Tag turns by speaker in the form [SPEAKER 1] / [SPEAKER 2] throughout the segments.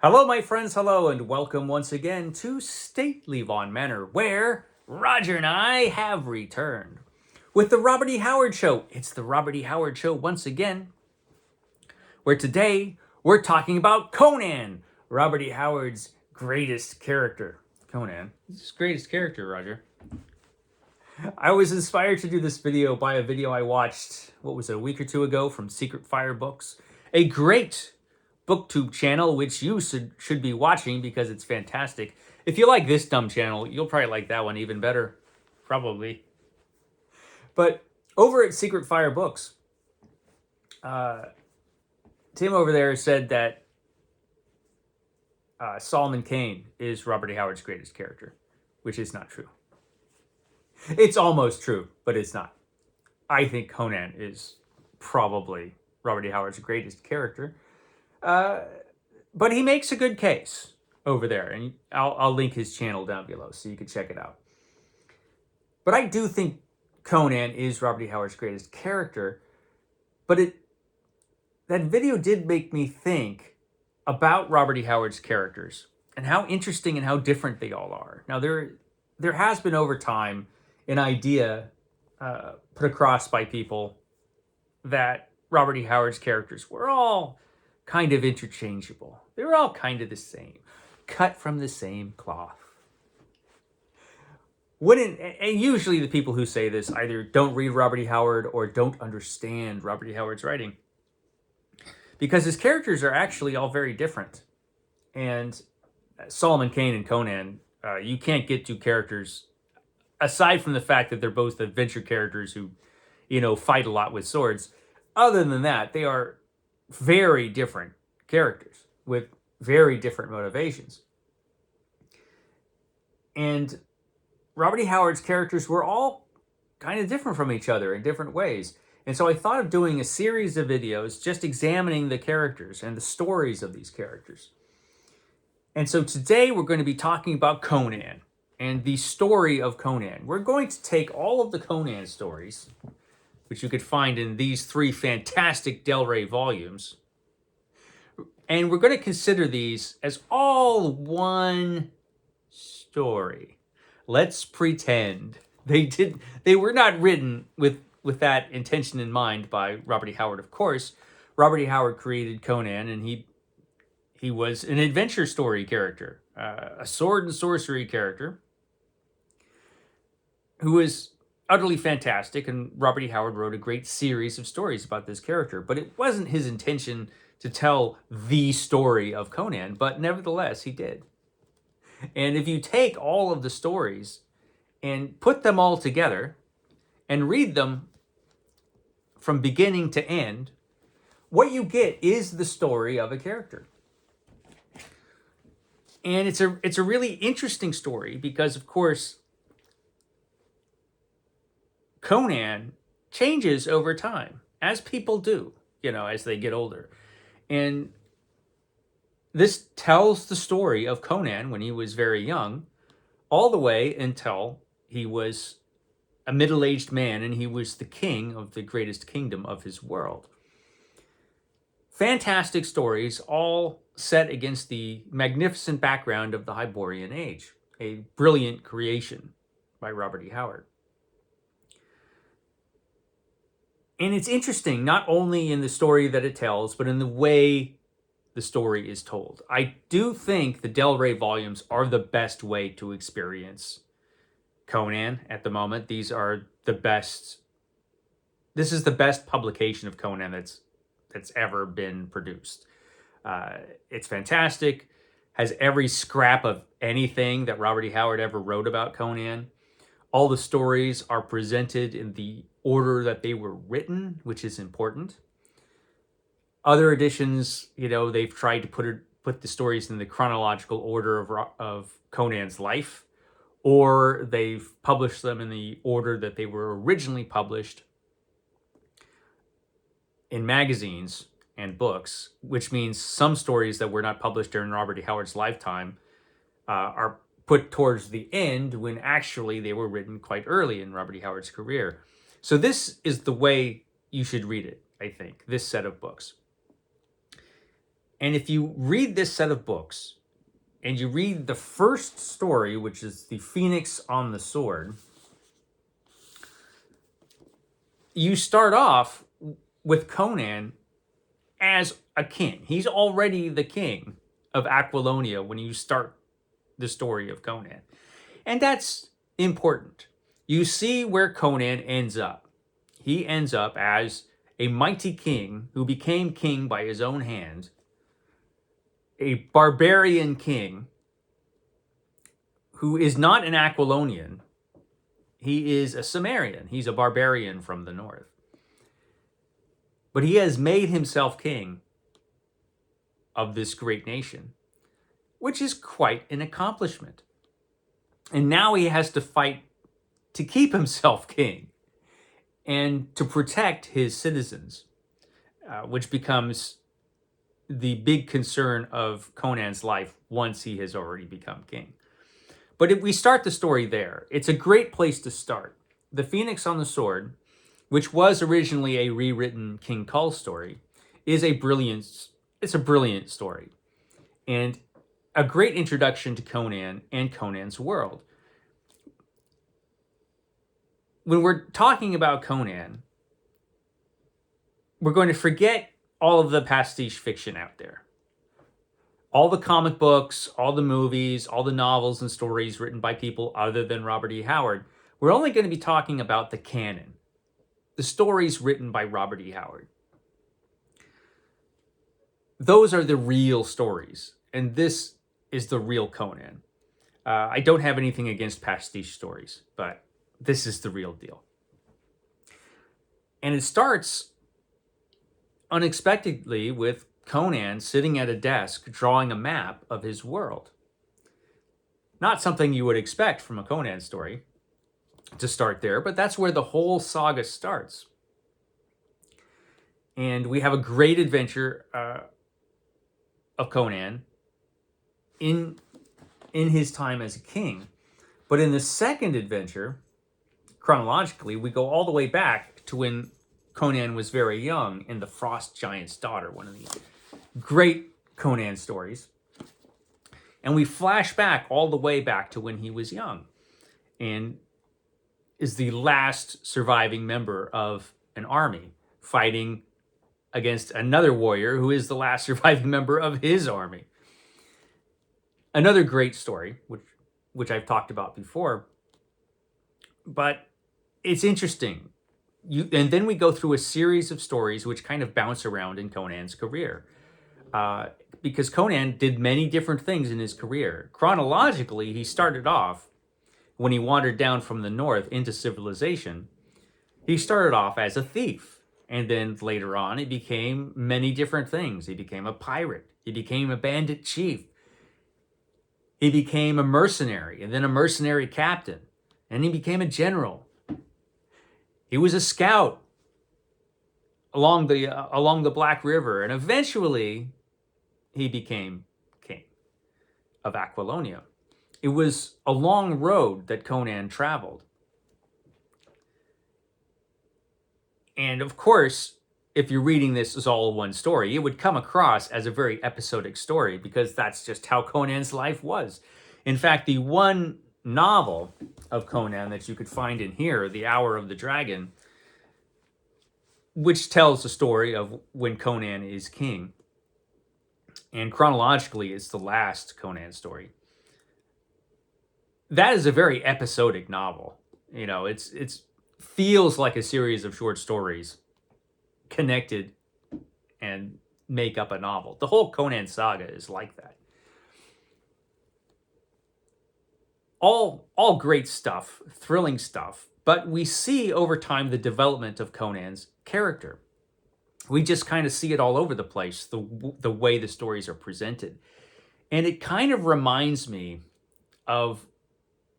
[SPEAKER 1] Hello, my friends, hello, and welcome once again to Stately Vaughan Manor, where Roger and I have returned with the Robert E. Howard Show. It's the Robert E. Howard Show once again, where today we're talking about Conan, Robert E. Howard's greatest character. Conan, his greatest character, Roger. I was inspired to do this video by a video I watched, what was it, a week or two ago from Secret Fire Books, a great booktube channel which you should be watching because it's fantastic. If you like this dumb channel, you'll probably like that one even better. Probably. But over at Secret Fire Books, Tim over there said that Solomon Kane is Robert E. Howard's greatest character, which is not true. It's almost true, but it's not. I think Conan is probably Robert E. Howard's greatest character. But he makes a good case over there, and I'll link his channel down below so you can check it out. But I do think Conan is Robert E. Howard's greatest character, but that video did make me think about Robert E. Howard's characters and how interesting and how different they all are. Now, there has been over time an idea put across by people that Robert E. Howard's characters were all kind of interchangeable. They were all kind of the same, cut from the same cloth. And usually the people who say this either don't read Robert E. Howard or don't understand Robert E. Howard's writing, because his characters are actually all very different. And Solomon Kane and Conan, you can't get two characters, aside from the fact that they're both adventure characters who, fight a lot with swords. Other than that, they are very different characters with very different motivations. And Robert E. Howard's characters were all kind of different from each other in different ways. And so I thought of doing a series of videos just examining the characters and the stories of these characters. And so today we're going to be talking about Conan and the story of Conan. We're going to take all of the Conan stories, which you could find in these three fantastic Del Rey volumes, and we're going to consider these as all one story. Let's pretend they were not written with that intention in mind by Robert E. Howard, of course. Robert E. Howard created Conan, and he was an adventure story character, a sword and sorcery character who was utterly fantastic, and Robert E. Howard wrote a great series of stories about this character. But it wasn't his intention to tell the story of Conan, but nevertheless, he did. And if you take all of the stories and put them all together and read them from beginning to end, what you get is the story of a character. And it's a really interesting story because, of course, Conan changes over time, as people do, as they get older. And this tells the story of Conan when he was very young, all the way until he was a middle-aged man and he was the king of the greatest kingdom of his world. Fantastic stories, all set against the magnificent background of the Hyborian Age, a brilliant creation by Robert E. Howard. And it's interesting, not only in the story that it tells, but in the way the story is told. I do think the Del Rey volumes are the best way to experience Conan at the moment. These are the best. This is the best publication of Conan that's ever been produced. It's fantastic, has every scrap of anything that Robert E. Howard ever wrote about Conan. All the stories are presented in the order that they were written, which is important. Other editions, they've tried to put the stories in the chronological order of Conan's life, or they've published them in the order that they were originally published in magazines and books, which means some stories that were not published during Robert E. Howard's lifetime are put towards the end when actually they were written quite early in Robert E. Howard's career. So this is the way you should read it, I think, this set of books. And if you read this set of books, and you read the first story, which is the Phoenix on the Sword, you start off with Conan as a king. He's already the king of Aquilonia when you start the story of Conan. And that's important. You see where Conan ends up. He ends up as a mighty king who became king by his own hand, a barbarian king who is not an Aquilonian. He is a Cimmerian. He's a barbarian from the north. But he has made himself king of this great nation, which is quite an accomplishment. And now he has to fight to keep himself king and to protect his citizens, which becomes the big concern of Conan's life once he has already become king. But if we start the story there, it's a great place to start. The Phoenix on the Sword, which was originally a rewritten King Kull story, is a brilliant story. And a great introduction to Conan and Conan's world. When we're talking about Conan, we're going to forget all of the pastiche fiction out there. All the comic books, all the movies, all the novels and stories written by people other than Robert E. Howard. We're only going to be talking about the canon, the stories written by Robert E. Howard. Those are the real stories, and this is the real Conan. I don't have anything against pastiche stories, but this is the real deal. And it starts unexpectedly with Conan sitting at a desk drawing a map of his world. Not something you would expect from a Conan story to start there, but that's where the whole saga starts. And we have a great adventure of Conan in his time as a king. But in the second adventure, chronologically, we go all the way back to when Conan was very young in The Frost Giant's Daughter, one of the great Conan stories. And we flash back all the way back to when he was young and is the last surviving member of an army fighting against another warrior who is the last surviving member of his army. Another great story, which I've talked about before. But it's interesting. And then we go through a series of stories which kind of bounce around in Conan's career. Because Conan did many different things in his career. Chronologically, he started off, when he wandered down from the north into civilization, he started off as a thief. And then later on, he became many different things. He became a pirate. He became a bandit chief. He became a mercenary, and then a mercenary captain. And he became a general. He was a scout along the Black River, and eventually he became king of Aquilonia. It was a long road that Conan traveled. And of course, if you're reading this as all one story, it would come across as a very episodic story because that's just how Conan's life was. In fact, the one novel of Conan that you could find in here, The Hour of the Dragon, which tells the story of when Conan is king, and chronologically it's the last Conan story. That is a very episodic novel. You know, it's feels like a series of short stories connected and make up a novel. The whole Conan saga is like that. All great stuff, thrilling stuff, but we see over time the development of Conan's character. We just kind of see it all over the place, the way the stories are presented. And it kind of reminds me of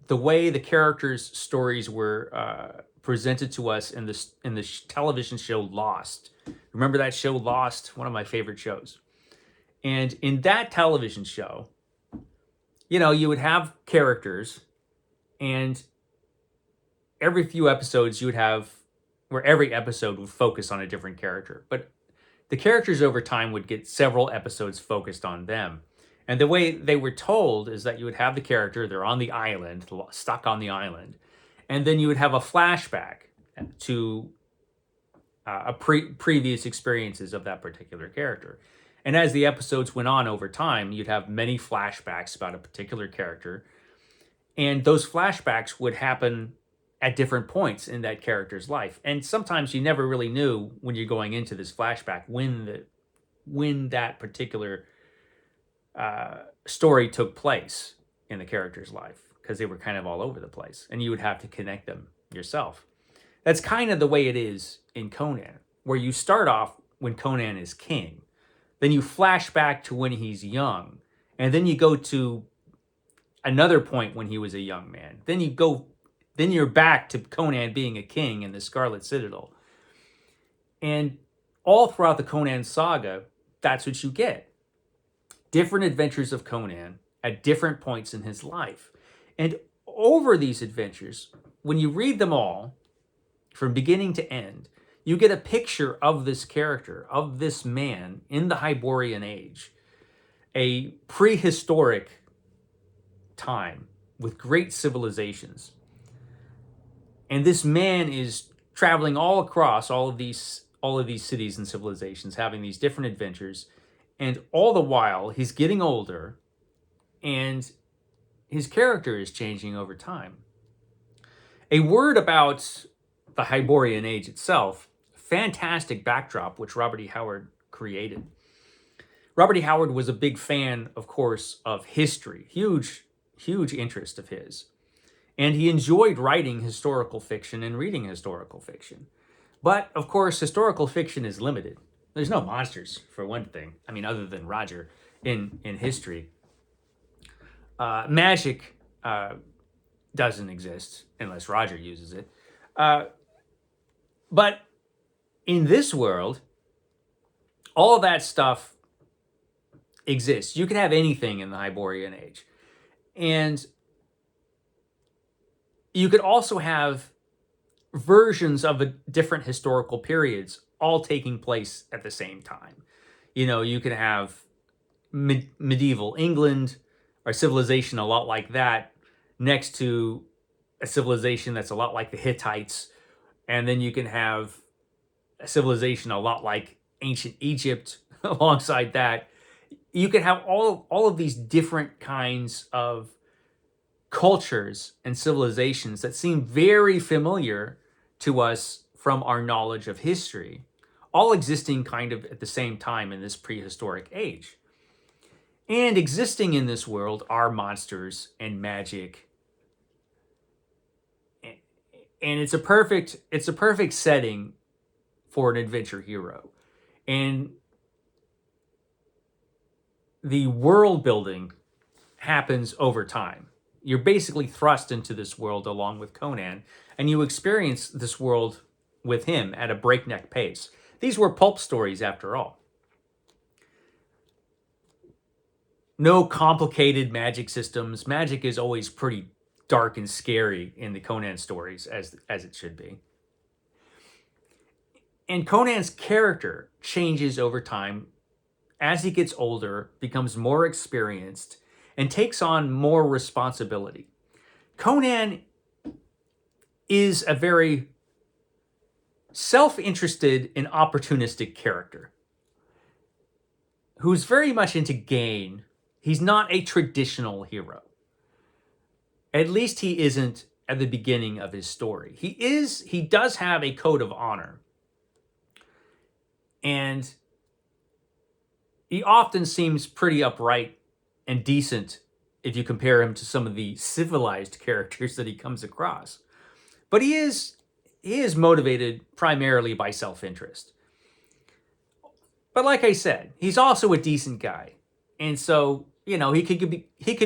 [SPEAKER 1] the way the characters' stories were presented to us in the television show Lost. Remember that show Lost? One of my favorite shows. And in that television show, you know, you would have characters, and every few episodes you would have, where every episode would focus on a different character. But the characters over time would get several episodes focused on them. And the way they were told is that you would have the character, they're on the island, stuck on the island, and then you would have a flashback to previous experiences of that particular character. And as the episodes went on over time, you'd have many flashbacks about a particular character. And those flashbacks would happen at different points in that character's life. And sometimes you never really knew when you're going into this flashback when that particular story took place in the character's life, because they were kind of all over the place. And you would have to connect them yourself. That's kind of the way it is in Conan, where you start off when Conan is king. Then you flash back to when he's young. And then you go to another point when he was a young man. Then you're back to Conan being a king in the Scarlet Citadel. And all throughout the Conan saga, that's what you get. Different adventures of Conan at different points in his life. And over these adventures, when you read them all, from beginning to end, you get a picture of this character, of this man in the Hyborian Age, a prehistoric time with great civilizations. And this man is traveling all across all of these cities and civilizations, having these different adventures, and all the while he's getting older and his character is changing over time. A word about the Hyborian Age itself, fantastic backdrop which Robert E. Howard created. Robert E. Howard was a big fan, of course, of history, huge interest of his. And he enjoyed writing historical fiction and reading historical fiction. But, of course, historical fiction is limited. There's no monsters, for one thing. I mean, other than Roger in history. Magic doesn't exist unless Roger uses it. But in this world, all that stuff exists. You can have anything in the Hyborian Age. And you could also have versions of different historical periods all taking place at the same time. You know, you could have medieval England or civilization a lot like that next to a civilization that's a lot like the Hittites. And then you can have a civilization a lot like ancient Egypt alongside that. You can have all of these different kinds of cultures and civilizations that seem very familiar to us from our knowledge of history, all existing kind of at the same time in this prehistoric age. And existing in this world are monsters and magic. And it's a perfect setting for an adventure hero. And the world building happens over time. You're basically thrust into this world along with Conan, and you experience this world with him at a breakneck pace. These were pulp stories after all. No complicated magic systems. Magic is always pretty dark and scary in the Conan stories, as it should be. And Conan's character changes over time as he gets older, becomes more experienced, and takes on more responsibility. Conan is a very self-interested and opportunistic character who's very much into gain. He's not a traditional hero. At least he isn't at the beginning of his story. He does have a code of honor. And he often seems pretty upright and decent if you compare him to some of the civilized characters that he comes across. But he is motivated primarily by self-interest. But like I said, he's also a decent guy. And so, you know, he could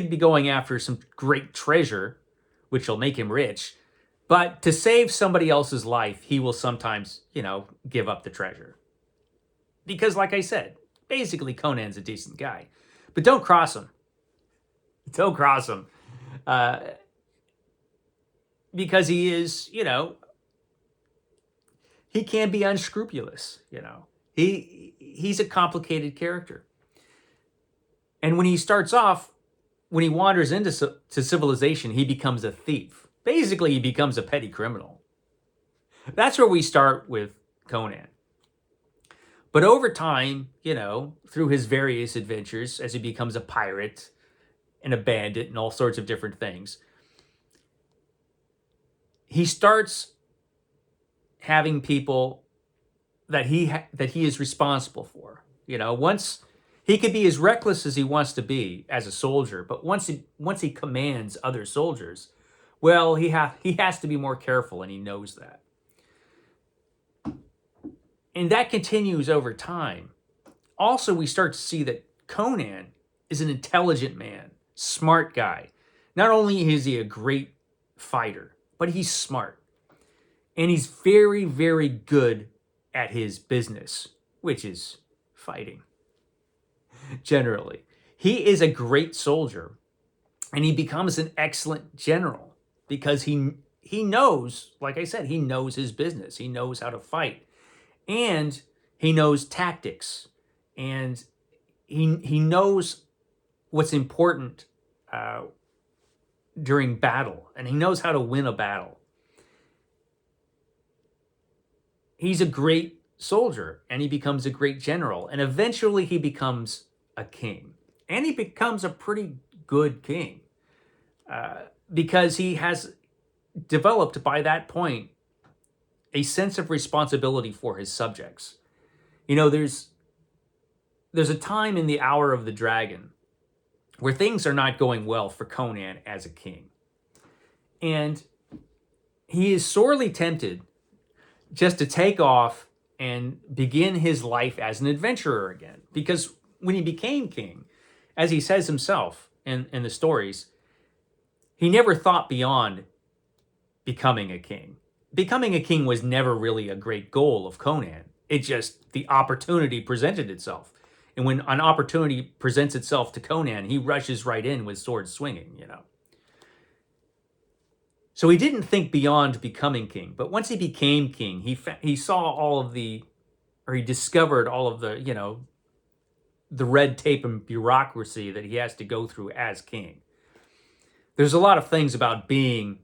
[SPEAKER 1] be going after some great treasure, which will make him rich. But to save somebody else's life, he will sometimes, you know, give up the treasure. Because like I said, basically Conan's a decent guy. But don't cross him. Don't cross him. Because he is, you know, he can be unscrupulous, you know. He's a complicated character. And when he starts off, when he wanders into civilization, he becomes a thief. Basically, he becomes a petty criminal. That's where we start with Conan. But over time, through his various adventures, as he becomes a pirate and a bandit and all sorts of different things, he starts having people that he is responsible for. Once he could be as reckless as he wants to be as a soldier, but once he commands other soldiers, well, he has to be more careful, and he knows that. And that continues over time. Also, we start to see that Conan is an intelligent man, smart guy. Not only is he a great fighter, but he's smart. And he's very, very good at his business, which is fighting. Generally, he is a great soldier, and he becomes an excellent general because he knows, like I said, he knows his business. He knows how to fight. And he knows tactics, and he knows what's important during battle, and he knows how to win a battle. He's a great soldier, and he becomes a great general, and eventually he becomes a king. And he becomes a pretty good king because he has developed by that point a sense of responsibility for his subjects. There's a time in the Hour of the Dragon where things are not going well for Conan as a king. And he is sorely tempted just to take off and begin his life as an adventurer again. Because when he became king, as he says himself in the stories, he never thought beyond becoming a king. Becoming a king was never really a great goal of Conan. It just, the opportunity presented itself. And when an opportunity presents itself to Conan, he rushes right in with sword swinging, So he didn't think beyond becoming king. But once he became king, he saw he discovered all of the red tape and bureaucracy that he has to go through as king. There's a lot of things about being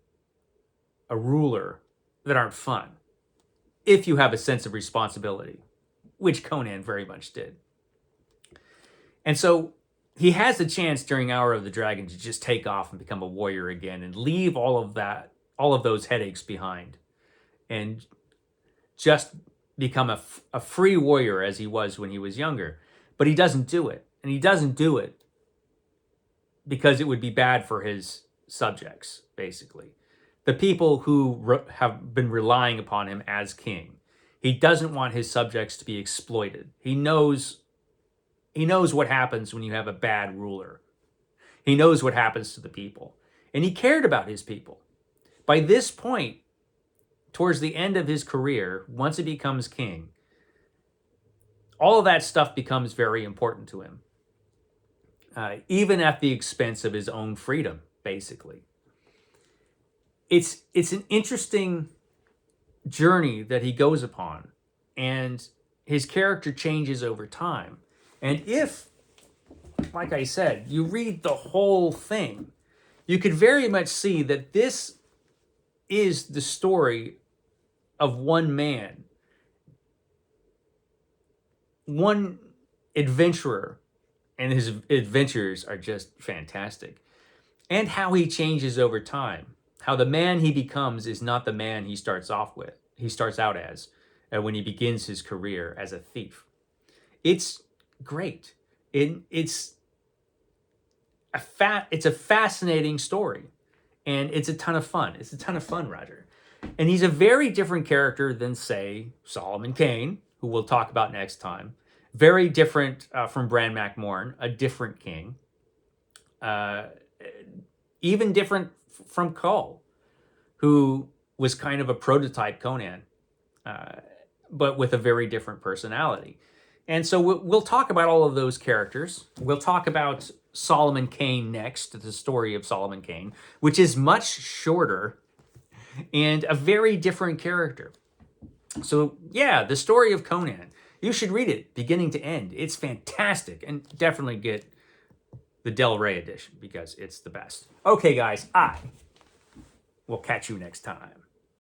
[SPEAKER 1] a ruler that aren't fun if you have a sense of responsibility, which Conan very much did. And so he has the chance during Hour of the Dragon to just take off and become a warrior again and leave all of those headaches behind and just become a free warrior as he was when he was younger. But he doesn't do it. And he doesn't do it because it would be bad for his subjects, basically. The people who have been relying upon him as king. He doesn't want his subjects to be exploited. He knows what happens when you have a bad ruler. He knows what happens to the people. And he cared about his people. By this point, towards the end of his career, once he becomes king, all of that stuff becomes very important to him. Even at the expense of his own freedom, basically. It's an interesting journey that he goes upon, and his character changes over time. And if, like I said, you read the whole thing, you could very much see that this is the story of one man, one adventurer, and his adventures are just fantastic. And how he changes over time. How the man he becomes is not the man he starts out as when he begins his career as a thief. It's great. It's a fascinating story, and it's a ton of fun. It's a ton of fun, Roger. And he's a very different character than, say, Solomon Kane, who we'll talk about next time. Very different from Bran MacMorn, a different king. Even different from Kull, who was kind of a prototype Conan, but with a very different personality. And so we'll talk about all of those characters. We'll talk about Solomon Kane next, the story of Solomon Kane, which is much shorter and a very different character. So yeah, the story of Conan. You should read it beginning to end. It's fantastic. And definitely get the Del Rey edition because it's the best. Okay, guys, I will catch you next time.